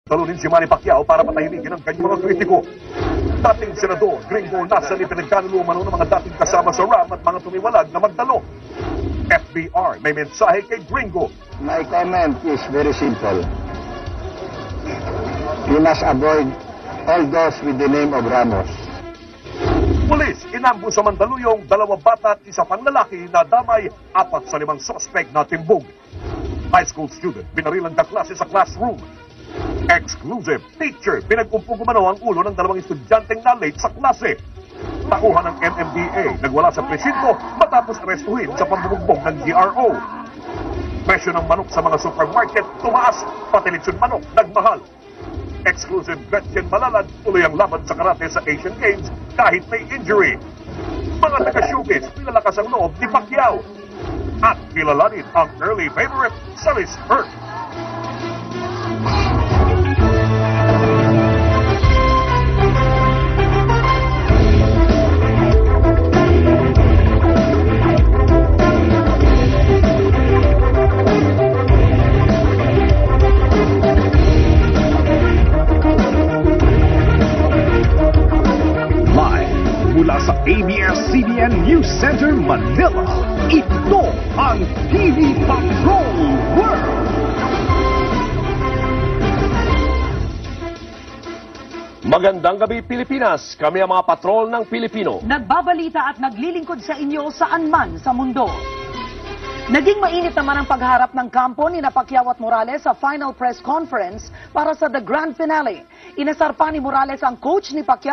Talunin si Manny Pacquiao para patahimikin ang kanyang mga kritiko. Dating senador, Gringo, nasa pinagkanulumano ng mga dating kasama sa RAM at mga tumiwalag na magdalo. FBR may mensahe kay Gringo. My comment is very simple. You must avoid all those with the name of Ramos. Pulis, inambo sa Mandaluyong, 2 bata at 1 pang lalaki na damay, 4 sa 5 suspect na timbog. High school student, binarilang kaklase sa classroom. Exclusive teacher, pinagkumpong gumano ang ulo ng 2 estudyanteng na late sa klase. Tauhan ng MMDA, nagwala sa presinto matapos arestuhin sa pambubugbog ng GRO. Presyo ng manok sa mga supermarket tumaas, pati lechon manok nagmahal. Exclusive Gretchen Malalag, tuloy ang laban sa karate sa Asian Games kahit may injury. Mga taga-showbiz, pinalakas ang loob ni Pacquiao. At kilalanin ang early favorite sa Miss Earth. Mula sa ABS-CBN News Center, Manila, ito ang TV Patrol World! Magandang gabi, Pilipinas. Kami ang mga patrol ng Pilipino. Nagbabalita at naglilingkod sa inyo saan man sa mundo. Naging mainit naman ang pagharap ng kampo ni Pacquiao at Morales sa final press conference para sa The Grand Finale. Inasar pa ni Morales ang coach ni Pacquiao